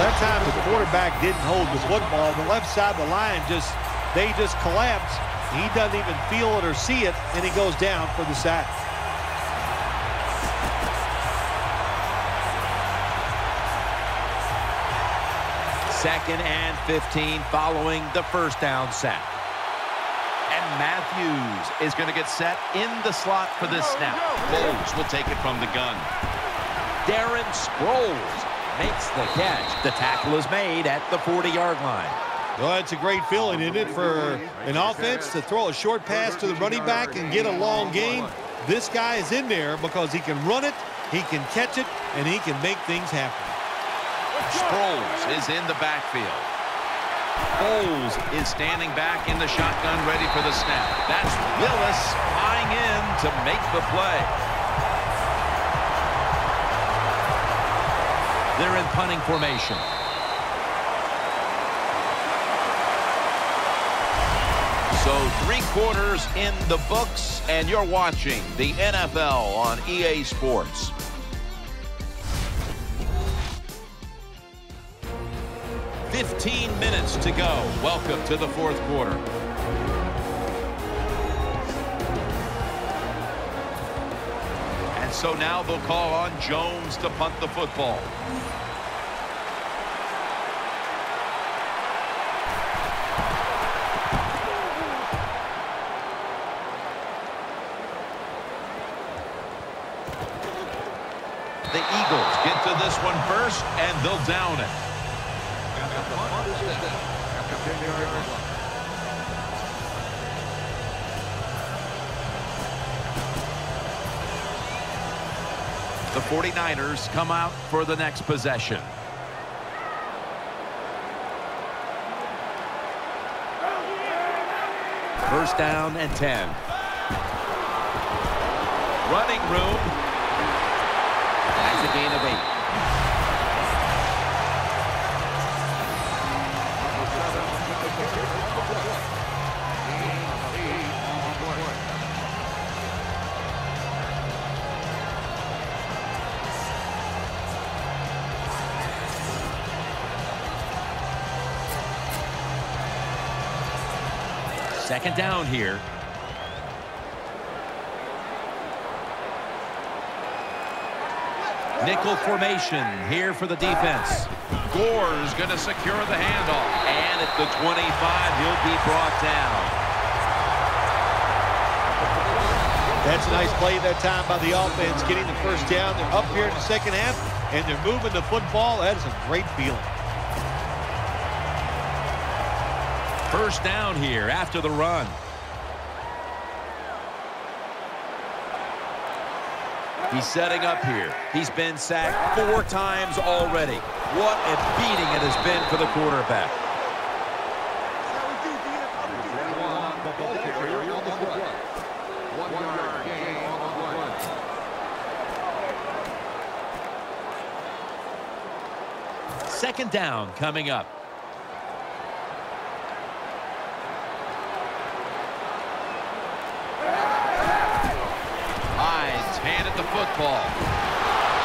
That time the quarterback didn't hold the football. The left side of the line they just collapse. He doesn't even feel it or see it, and he goes down for the sack. Second and 15 following the first down sack. And Matthews is going to get set in the slot for this snap. Bowles will take it from the gun. Darren Sproles makes the catch. The tackle is made at the 40-yard line. Well, it's a great feeling, isn't it, for an offense to throw a short pass to the running back and get a long gain. This guy is in there because he can run it, he can catch it, and he can make things happen. Sproles is in the backfield. Bowles is standing back in the shotgun ready for the snap. That's Willis flying in to make the play. They're in punting formation. So 3 quarters in the books, and you're watching the NFL on EA Sports. "15 minutes to go." Welcome to the fourth quarter. And so now they'll call on Jones to punt the football. The Eagles get to this one first, and they'll down it. The 49ers come out for the next possession. First down and 10. Running room. That's a gain of 8. Second down here. Nickel formation here for the defense. Gore's going to secure the handoff. And at the 25, he'll be brought down. That's a nice play that time by the offense, getting the first down. They're up here in the second half, and they're moving the football. That is a great feeling. First down here after the run. He's setting up here. He's been sacked 4 times already. What a beating it has been for the quarterback. Second down coming up. Handed the football.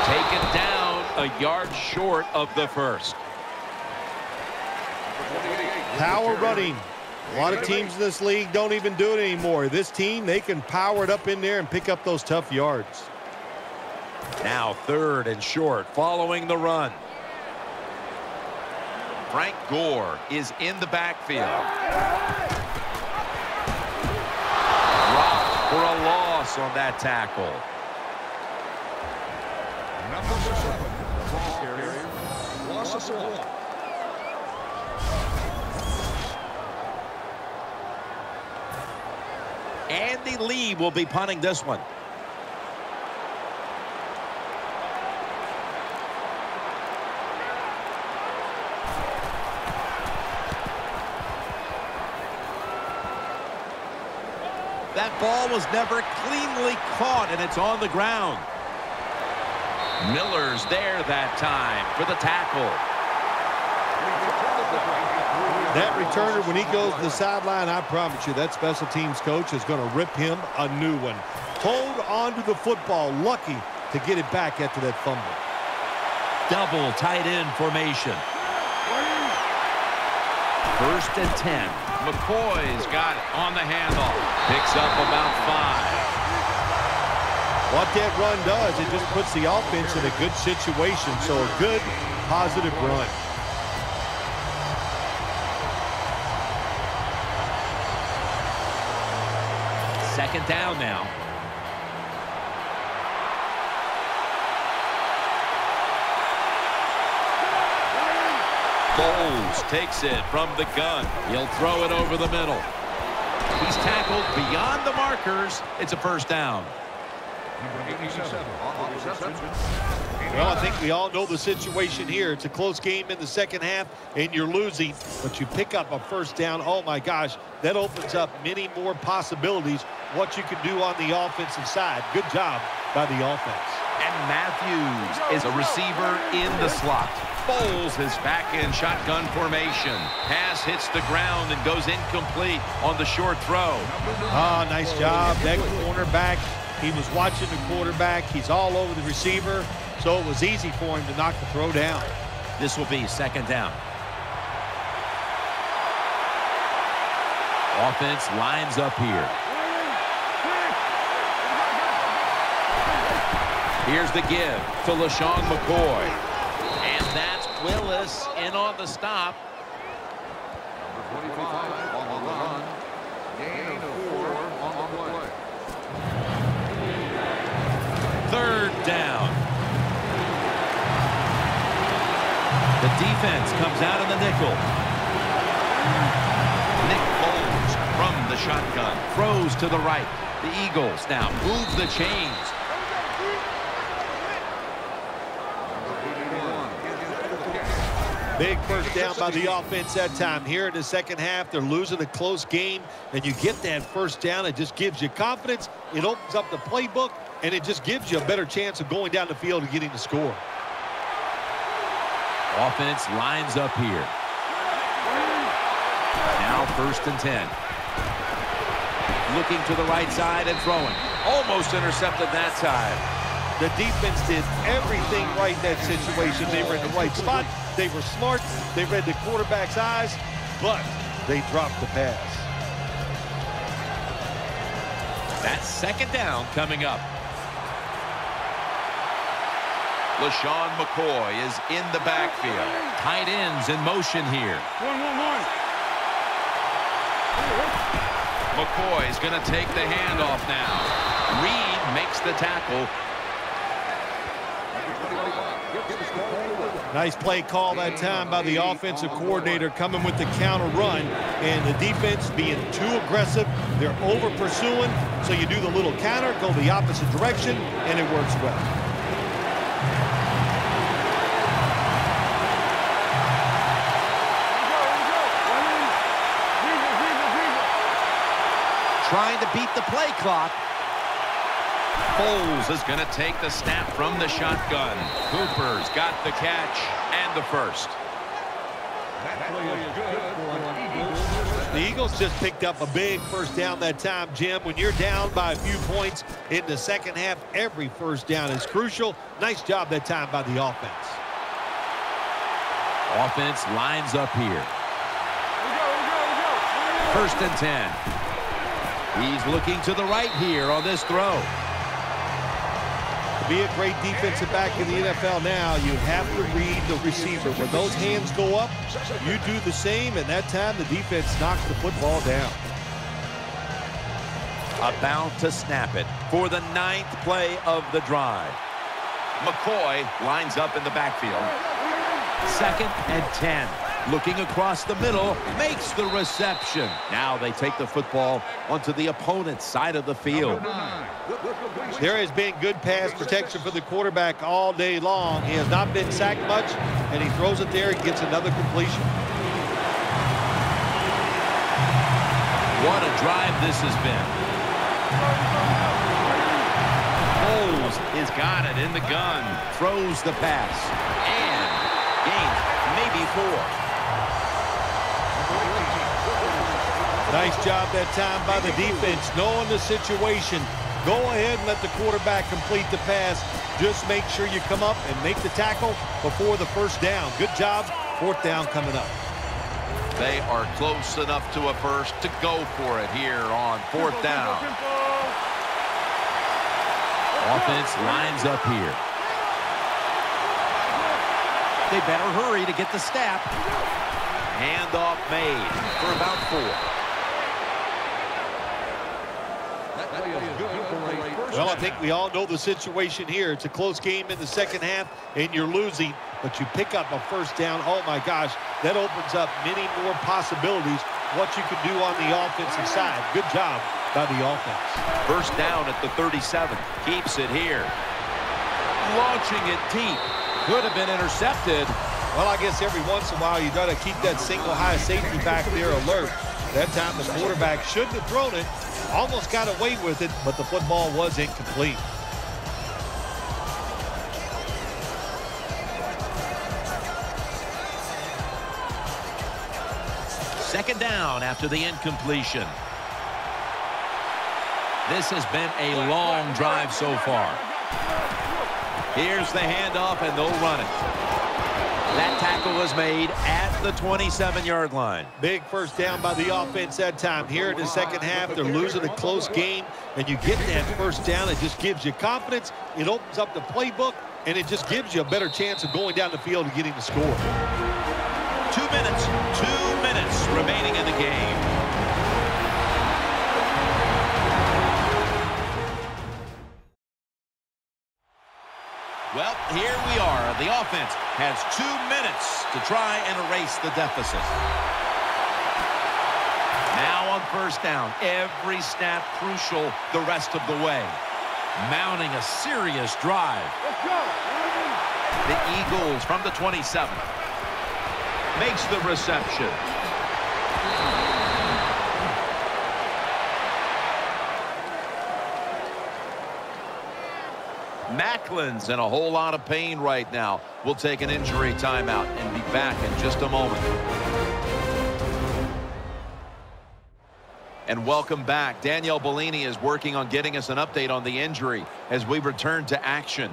Taken down a yard short of the first. Power running. A lot of teams in this league don't even do it anymore. This team, they can power it up in there and pick up those tough yards. Now third and short following the run. Frank Gore is in the backfield. Dropped for a loss on that tackle. Number 7, ball carrier, loss of ball. Andy Lee will be punting this one. That ball was never cleanly caught, and it's on the ground. Miller's there that time for the tackle. That returner, when he goes to the sideline, I promise you that special teams coach is going to rip him a new one. Hold on to the football, lucky to get it back after that fumble. Double tight end formation. First and 10. McCoy's got it on the handoff. Picks up about 5. What that run does, it just puts the offense in a good situation. So a good, positive run. Second down now. Bowles takes it from the gun. He'll throw it over the middle. He's tackled beyond the markers. It's a first down. Well, I think we all know the situation here. It's a close game in the second half, and you're losing, but you pick up a first down. Oh, my gosh, that opens up many more possibilities what you can do on the offensive side. Good job by the offense. And Matthews is a receiver in the slot. Bowles is back in shotgun formation. Pass hits the ground and goes incomplete on the short throw. Ah, nice job. That cornerback, he was watching the quarterback. He's all over the receiver, so it was easy for him to knock the throw down. This will be second down. Offense lines up here. Here's the give to LaShawn McCoy. And that's Willis in on the stop. Number 25 on the run. Gain of 4 on the play. Third down. The defense comes out in the nickel. Nick Bowles from the shotgun. Throws to the right. The Eagles now move the chains. Big first down by the offense that time. Here in the second half, they're losing a close game, and you get that first down. It just gives you confidence. It opens up the playbook, and it just gives you a better chance of going down the field and getting the score. Offense lines up here. Now 1st and 10. Looking to the right side and throwing. Almost intercepted that time. The defense did everything right in that situation. They were in the right spot. They were smart. They read the quarterback's eyes, but they dropped the pass. That's 2nd down coming up. LaShawn McCoy is in the backfield. Tight ends in motion here. McCoy's going to take the handoff now. Reed makes the tackle. Nice play call that time by the offensive coordinator, coming with the counter run, and the defense being too aggressive. They're over pursuing, so you do the little counter, go the opposite direction, and it works well. Trying to beat the play clock. Foles is going to take the snap from the shotgun. Cooper's got the catch and the first. The Eagles just picked up a big first down that time, Jim. When you're down by a few points in the second half, every first down is crucial. Nice job that time by the offense. Offense lines up here. 1st and 10. He's looking to the right here on this throw. To be a great defensive back in the NFL now, you have to read the receiver. When those hands go up, you do the same, and that time the defense knocks the football down. About to snap it for the 9th play of the drive. McCoy lines up in the backfield. 2nd and 10. Looking across the middle, makes the reception. Now they take the football onto the opponent's side of the field. There has been good pass protection for the quarterback all day long. He has not been sacked much, and he throws it there and gets another completion. What a drive this has been. Foles has got it in the gun. Throws the pass. And gains maybe 4. Nice job that time by the defense, knowing the situation. Go ahead and let the quarterback complete the pass. Just make sure you come up and make the tackle before the first down. Good job. 4th down coming up. They are close enough to a first to go for it here on 4th down. Offense lines up here. They better hurry to get the snap. Handoff made for about 4. Well, I think we all know the situation here. It's a close game in the second half, and you're losing, but you pick up a first down. Oh, my gosh, that opens up many more possibilities, what you can do on the offensive side. Good job by the offense. 1st down at the 37. Keeps it here. Launching it deep. Could have been intercepted. Well, I guess every once in a while you got to keep that single high safety back there alert. That time the quarterback shouldn't have thrown it. Almost got away with it, but the football was incomplete. Second down after the incompletion. This has been a long drive so far. Here's the handoff, and they'll run it. That tackle was made at the 27-yard line. Big first down by the offense that time. Here in the second half, they're losing a close game, and you get that first down. It just gives you confidence. It opens up the playbook, and it just gives you a better chance of going down the field and getting the score. 2 minutes remaining in the game. Well, here we are. The offense has 2 minutes to try and erase the deficit. Now on 1st down, every snap crucial the rest of the way. Mounting a serious drive. Let's go. The Eagles from the 27. makes the reception. Macklin's in a whole lot of pain right now. We'll take an injury timeout and be back in just a moment. And welcome back. Danielle Bellini is working on getting us an update on the injury as we return to action.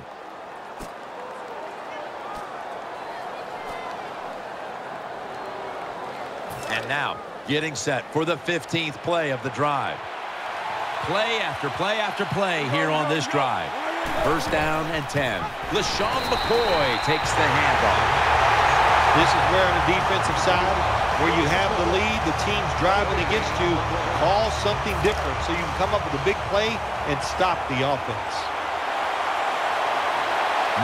And now, getting set for the 15th play of the drive. Play after play after play here on this drive. First down and 10. LaShawn McCoy takes the handoff. This is where on the defensive side, where you have the lead, the team's driving against you, call something different so you can come up with a big play and stop the offense.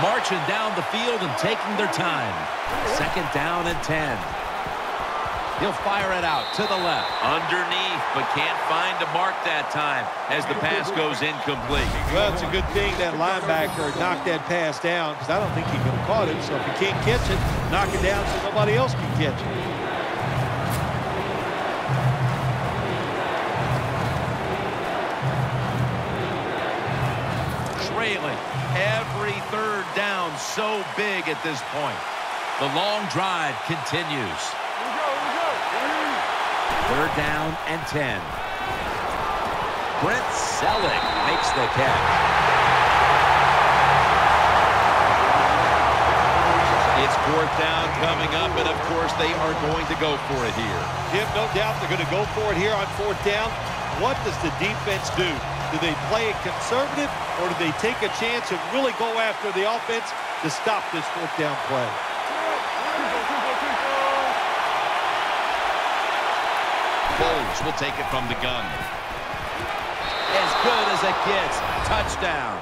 Marching down the field and taking their time. Second down and 10. He'll fire it out to the left. Underneath, but can't find a mark that time as the pass goes incomplete. Well, it's a good thing that linebacker knocked that pass down because I don't think he could have caught it. So if he can't catch it, knock it down so nobody else can catch it. Trailing every third down, so big at this point. The long drive continues. Third down and 10. Brent Selleck makes the catch. It's fourth down coming up, and of course they are going to go for it here. Jim, no doubt they're going to go for it here on fourth down. What does the defense do? Do they play it conservative, or do they take a chance and really go after the offense to stop this fourth down play? Bowles will take it from the gun. As good as it gets. Touchdown.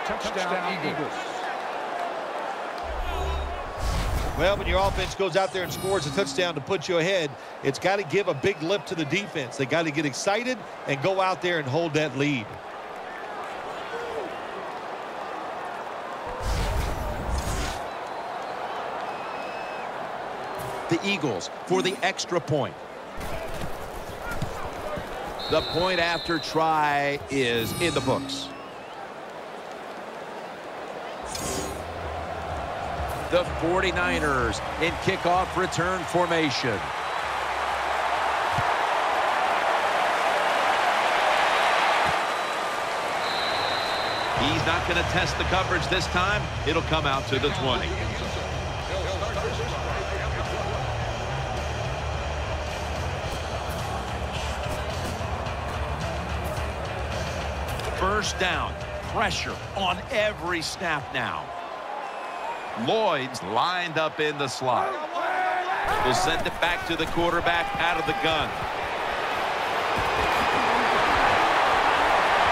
Touchdown, Eagles. Well, when your offense goes out there and scores a touchdown to put you ahead, it's got to give a big lift to the defense. They got to get excited and go out there and hold that lead. The Eagles for the extra point. The point after try is in the books. The 49ers in kickoff return formation. He's not going to test the coverage this time. It'll come out to the 20. First down, pressure on every snap now. Lloyd's lined up in the slot. Will send it back to the quarterback out of the gun.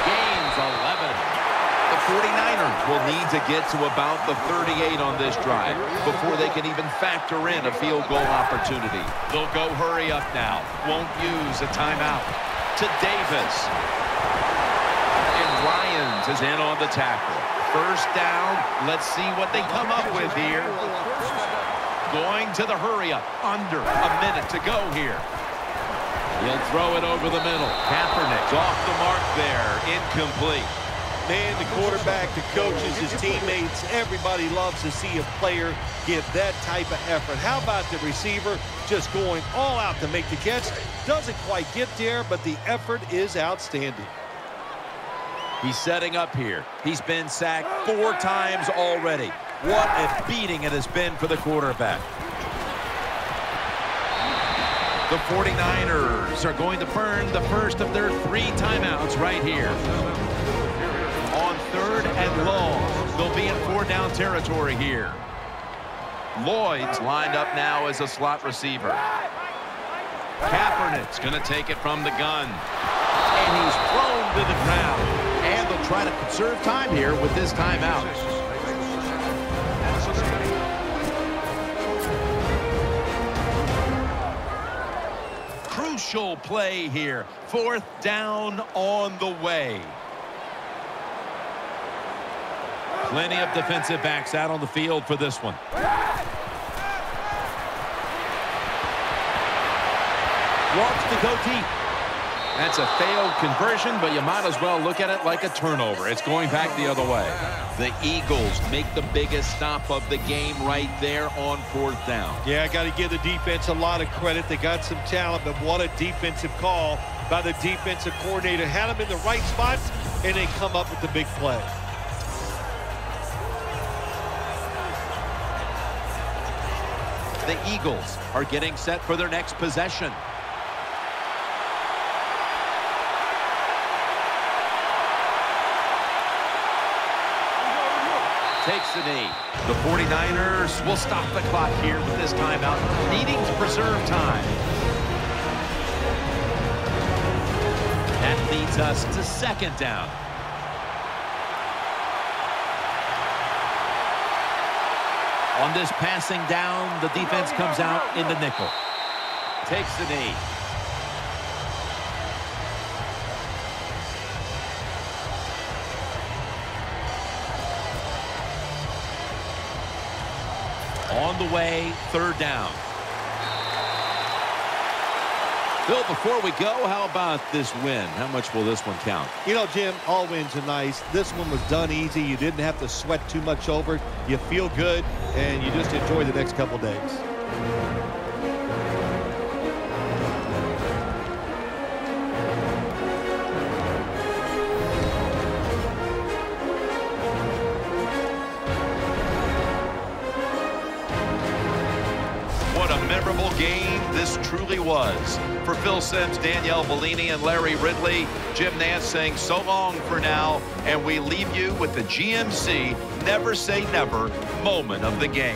Gains 11. The 49ers will need to get to about the 38 on this drive before they can even factor in a field goal opportunity. They'll go hurry up now. Won't use a timeout. To Davis. Ryans is in on the tackle. First down. Let's see what they come up with here. Going to the hurry-up. Under a minute to go here. He'll throw it over the middle. Kaepernick's off the mark there. Incomplete. Man, the quarterback, the coaches, his teammates, everybody loves to see a player give that type of effort. How about the receiver just going all out to make the catch? Doesn't quite get there, but the effort is outstanding. He's setting up here. He's been sacked 4 times already. What a beating it has been for the quarterback. The 49ers are going to burn the first of their 3 timeouts right here. On third and long, they'll be in 4-down territory here. Lloyd's lined up now as a slot receiver. Kaepernick's going to take it from the gun. And he's thrown to the ground. And they'll try to conserve time here with this timeout. Crucial play here. 4th down on the way. Plenty of defensive backs out on the field for this one. wants to go deep. That's a failed conversion, but you might as well look at it like a turnover. It's going back the other way. The Eagles make the biggest stop of the game right there on 4th down. Yeah, I got to give the defense a lot of credit. They got some talent, but what a defensive call by the defensive coordinator. Had them in the right spots, and they come up with the big play. The Eagles are getting set for their next possession. Takes the knee. The 49ers will stop the clock here with this timeout, needing to preserve time. That leads us to 2nd down. On this passing down, the defense comes out in the nickel. Takes the knee. On the way, 3rd down. Bill, before we go, how about this win? How much will this one count? You know, Jim, all wins are nice. This one was done easy. You didn't have to sweat too much over it. You feel good, and you just enjoy the next couple days. What a memorable game this truly was. For Phil Simms, Danielle Bellini, and Larry Ridley, Jim Nance saying so long for now, and we leave you with the GMC Never Say Never moment of the game.